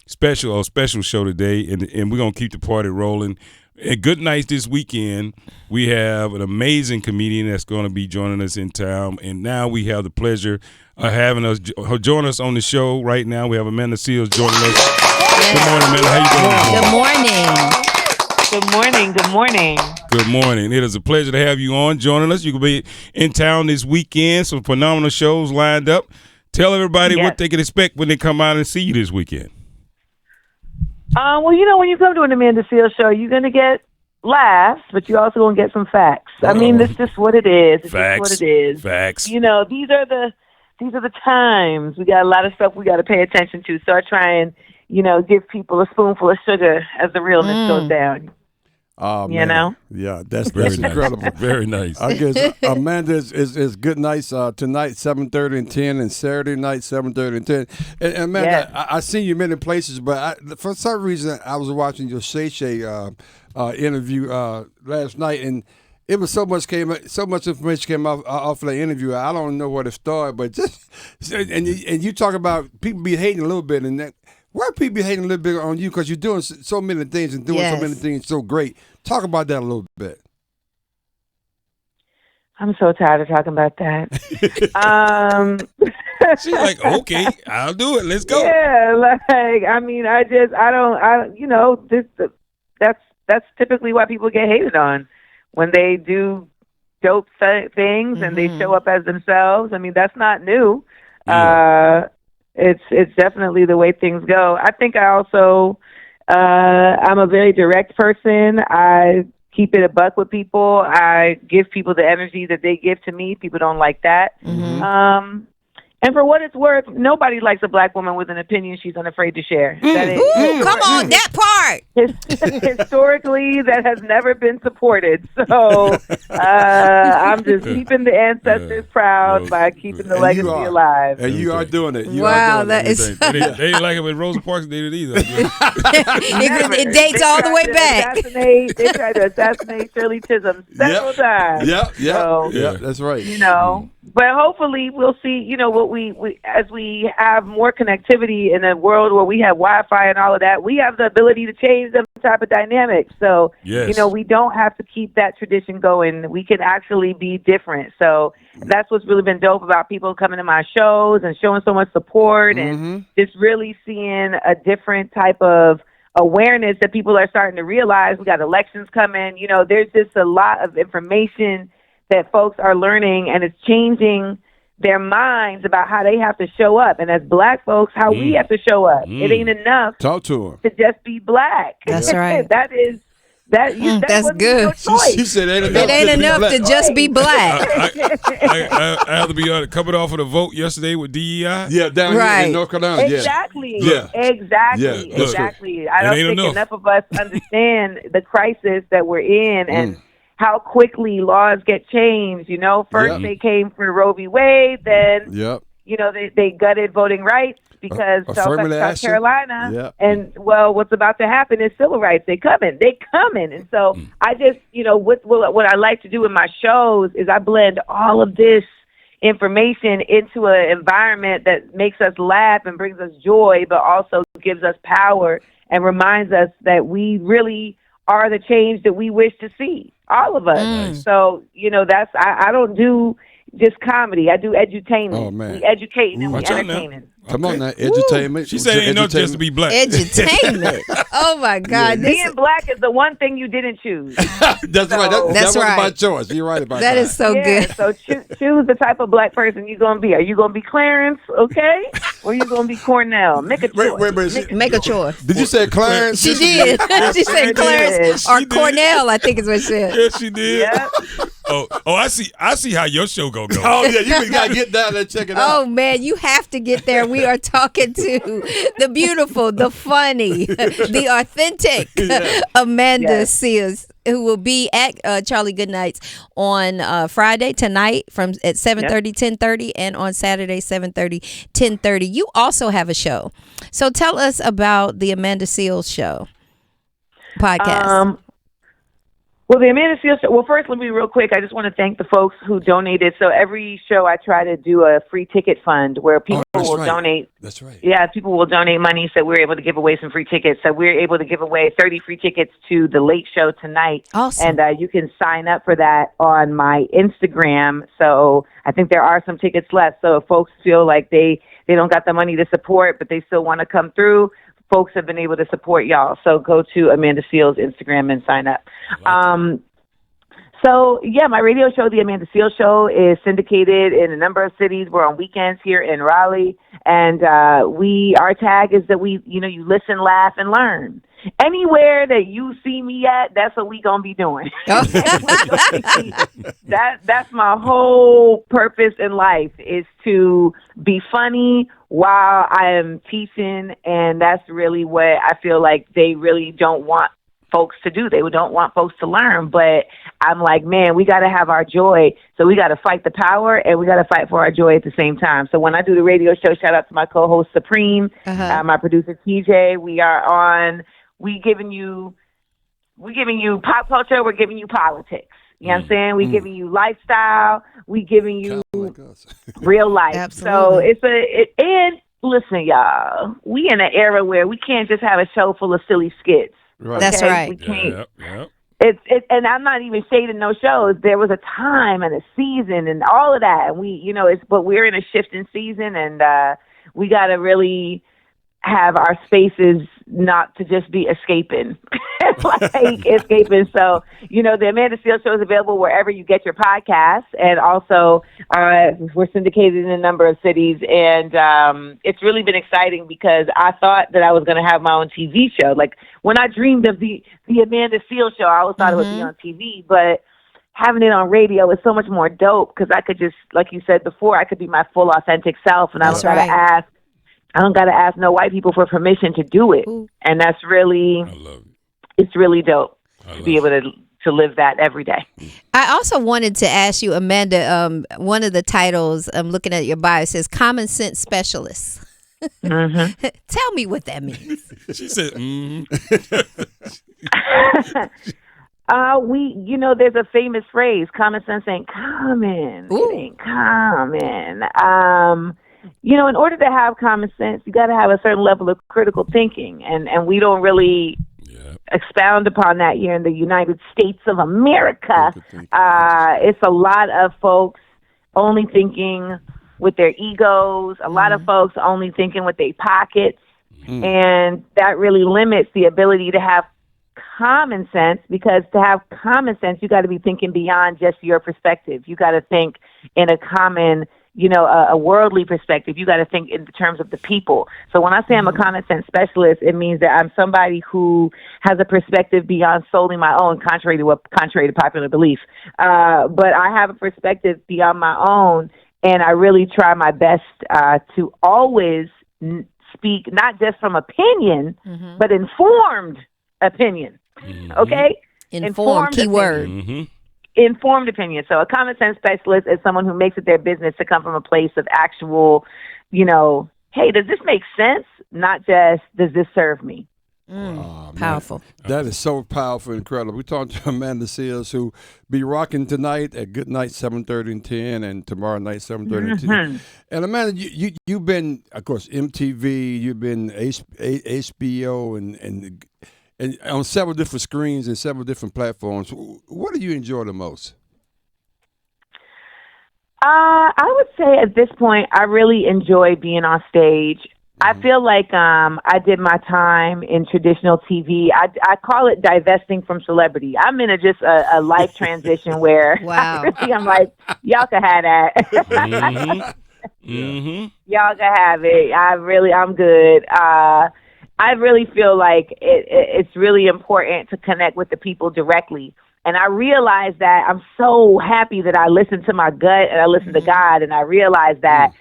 special show today, and we're gonna keep the party rolling. At Goodnights this weekend, we have an amazing comedian that's going to be joining us in town, and now we have the pleasure of having us join us on the show right now. We have Amanda Seals joining us. Good morning, Amanda. How you doing? Good morning. Good morning. Good morning. It is a pleasure to have you on, joining us. You will be in town this weekend. Some phenomenal shows lined up. Tell everybody what they can expect when they come out and see you this weekend. Well, when you come to an Amanda Seals show, you're going to get laughs, but you're also going to get some facts. I mean, that's just what it is. It's facts. just what it is. Facts. These are the times. We got a lot of stuff we got to pay attention to. So I try and, give people a spoonful of sugar as the realness goes down. Oh, man. Yeah, that's Very incredible. Nice. Very nice. I guess Amanda is Goodnights tonight, 7:30 and 10, and Saturday night, 7:30 and 10. And Amanda, I seen you many places, but for some reason I was watching your Shay interview last night, and it was so much information came off of that interview. I don't know where to start, but and you talk about people be hating a little bit, and that. Why are people hating a little bit on you? Because you're doing so many things and doing so many things so great. Talk about that a little bit. I'm so tired of talking about that. She's like, okay, I'll do it. Let's go. Yeah, that's typically why people get hated on when they do dope things and they show up as themselves. I mean, that's not new. Yeah. It's definitely the way things go. I think I also, I'm a very direct person. I keep it a buck with people. I give people the energy that they give to me. People don't like that. Mm-hmm. And for what it's worth, nobody likes a black woman with an opinion she's unafraid to share. Come on, that part. Historically, that has never been supported. So I'm just keeping the ancestors proud by keeping the legacy alive. And you are doing it. That is. They didn't like it when Rosa Parks did it either. It dates all the way back. They tried to assassinate Shirley Chisholm several times. Yeah, that's right. But hopefully we'll see, what we as we have more connectivity in a world where we have Wi-Fi and all of that, we have the ability to change them type of dynamics. So, we don't have to keep that tradition going. We can actually be different. So that's what's really been dope about people coming to my shows and showing so much support and just really seeing a different type of awareness that people are starting to realize. We got elections coming. There's just a lot of information that folks are learning, and it's changing their minds about how they have to show up. And as black folks, how we have to show up. It ain't enough Talk to them to just be black. That's right. That's good. She said it ain't enough to just be black. I have to be coming off of the vote yesterday with DEI. Yeah, down here in North Carolina. Exactly. Yeah. Exactly. Yeah. Exactly. I don't think enough of us understand the crisis that we're in and how quickly laws get changed. First they came for Roe v. Wade, then they gutted voting rights because South Carolina. And what's about to happen is civil rights. They coming, and so I just what I like to do in my shows is I blend all of this information into an environment that makes us laugh and brings us joy, but also gives us power and reminds us that we really are the change that we wish to see. All of us. So, that's, I don't do just comedy. I do edutainment. Oh, man. We educating and we entertaining. Come on now, edutainment. She said it ain't no just to be black. Edutainment. Oh, my God. Being black is the one thing you didn't choose. That's right. That wasn't by choice. You're right about that. That is so good. So choose the type of black person you're going to be. Are you going to be Clarence, okay? Or are you going to be Cornell? Make a choice. Make a choice. Did you say Clarence? She did. She said Clarence or Cornell, I think is what she said. Yes, she did. Yep. Oh, I see how your show gonna go. Oh yeah, you gotta get down there and check it out. Oh man, you have to get there. We are talking to the beautiful, the funny, the authentic Amanda Seals, who will be at Charlie Goodnights on Friday tonight at 7:30, 10:30, and on Saturday 7:30, 10:30. You also have a show, so tell us about the Amanda Seals show podcast. Well, the Amanda Seales Show. Well, first, let me real quick. I just want to thank the folks who donated. So every show, I try to do a free ticket fund where people will donate. That's right. Yeah, people will donate money, so we're able to give away some free tickets. So we're able to give away 30 free tickets to the Late Show tonight. Awesome. And you can sign up for that on my Instagram. So I think there are some tickets left. So if folks feel like they don't got the money to support, but they still want to come through, folks have been able to support y'all. So go to Amanda Seales' Instagram and sign up. So, yeah, my radio show, The Amanda Seales Show, is syndicated in a number of cities. We're on weekends here in Raleigh. And our tag is that you listen, laugh, and learn. Anywhere that you see me at, that's what we going to be doing. That's my whole purpose in life, is to be funny while I am teaching. And that's really what I feel like they really don't want folks to do. They don't want folks to learn, but I'm like, man, we got to have our joy. So we got to fight the power, and we got to fight for our joy at the same time. So when I do the radio show, shout out to my co-host Supreme, my producer TJ. We giving you pop culture. We're giving you politics. You know what I'm saying? We giving you lifestyle. We giving you real life. Absolutely. So and listen, y'all, we in an era where we can't just have a show full of silly skits. Right. Okay? That's right. We can't. Yep. And I'm not even shading no shows. There was a time and a season and all of that. And but we're in a shifting season, and we got to really have our spaces not to just be escaping, escaping. So, the Amanda Seales Show is available wherever you get your podcasts. And also, we're syndicated in a number of cities. And it's really been exciting because I thought that I was going to have my own TV show. Like, when I dreamed of the Amanda Seales Show, I always thought it would be on TV. But having it on radio is so much more dope because I could just, like you said before, I could be my full authentic self. And I don't got to ask no white people for permission to do it. Ooh. And that's really, I love it. It's really dope to be able to live that every day. I also wanted to ask you, Amanda, one of the titles, I'm looking at your bio, says Common Sense Specialist. Tell me what that means. She said, there's a famous phrase, common sense ain't common. Ooh. It ain't common. In order to have common sense, you got to have a certain level of critical thinking, and we don't really expound upon that here in the United States of America. It's a lot of folks only thinking with their egos, a lot of folks only thinking with their pockets, and that really limits the ability to have common sense, because to have common sense, you got to be thinking beyond just your perspective. You got to think in a common, a worldly perspective. You got to think in terms of the people. So when I say I'm a common sense specialist, it means that I'm somebody who has a perspective beyond solely my own, contrary to popular belief. But I have a perspective beyond my own, and I really try my best to always speak not just from opinion, but informed opinion. Okay? Informed keyword. Informed opinion. So a common sense specialist is someone who makes it their business to come from a place of actual, hey, does this make sense? Not just, does this serve me? Powerful. That is so powerful and incredible. We're talking to Amanda Seales, who be rocking tonight at Goodnights 7:30 and 10, and tomorrow night 7:30 and 10. And Amanda, you've been, of course, MTV, you've been HBO, and on several different screens and several different platforms. What do you enjoy the most? I would say at this point, I really enjoy being on stage. I feel like I did my time in traditional TV. I call it divesting from celebrity. I'm in a life transition where I'm like, y'all can have that. Y'all can have it. I'm good. I really feel like it's really important to connect with the people directly. And I realized that I'm so happy that I listened to my gut and I listened to God. And I realized that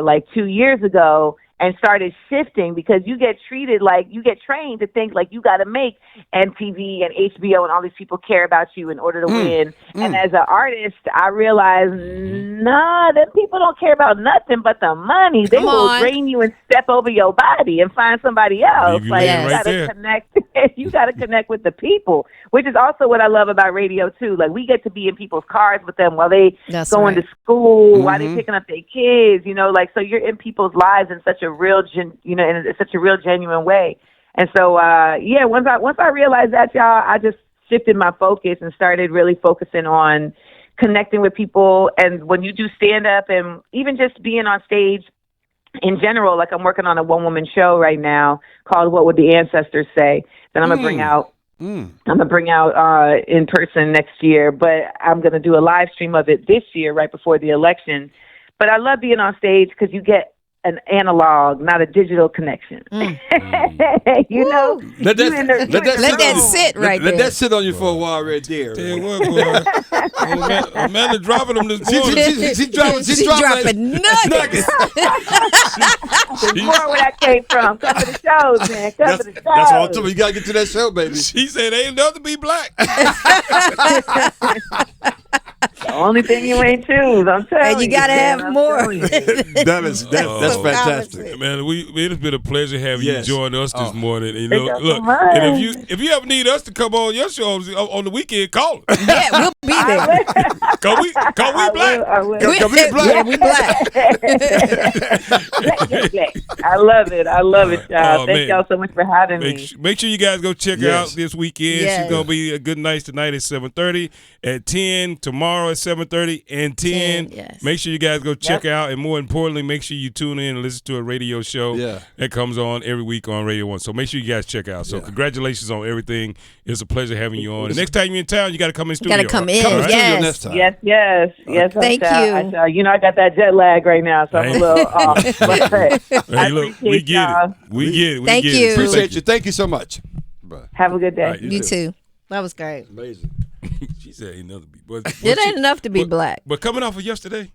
like 2 years ago, and started shifting, because you get treated like, you get trained to think like you got to make MTV and HBO and all these people care about you in order to win. And as an artist, I realized, nah, them people don't care about nothing but the money. They will drain you and step over your body and find somebody else. You like you got to connect. You got to connect with the people, which is also what I love about radio too. Like, we get to be in people's cars with them while they going to school, while they picking up their kids. You know, like, so you're in people's lives in such a real, in such a real genuine way. And so, once I realized that, y'all, I just shifted my focus and started really focusing on connecting with people. And when you do stand up and even just being on stage in general, like I'm working on a one-woman show right now called What Would the Ancestors Say? That I'm going to bring out. I'm going to bring out in person next year, but I'm going to do a live stream of it this year right before the election. But I love being on stage because you get an analog, not a digital connection. You know? Let that sit right there. Let that sit on you for a while right there. Tell you what, boy. Amanda dropping them this morning. She's dropping nuggets. There's more where that came from. Come to the shows, man. Come to the shows. That's all I'm talking about. You got to get to that show, baby. She said, ain't enough to be black. The only thing you ain't choose, I'm telling you. And you got to have more. That's fantastic. Man, it's been a pleasure having you join us this morning. You Thank know, you so look, much. and if you ever need us to come on your show on the weekend, call us. Yeah, we'll be there. Cause we black. I will. We black. Yeah, we black. Black. I love it, y'all. Thank y'all so much for having me. Make sure you guys go check her out this weekend. Yes. She's gonna be a Goodnights tonight at 7:30, at 10 tomorrow at 7:30 and 10. Yes. Make sure you guys go check out, and more importantly, make sure you tune in and listen to a radio show that comes on every week on Radio 1. So make sure you guys check out. So congratulations on everything. It's a pleasure having you on. The next time you're in town, you got to come in studio. Got to come in. Right? Yes. Yes. Thank you. You know, I got that jet lag right now, so I'm a little off. Hey, look, we get it. We get it. Thank you. Appreciate you. Thank you so much. Have a good day. Right, You too. That was great. Amazing. She said ain't nothing to be. It ain't enough to be black. But coming off of yesterday,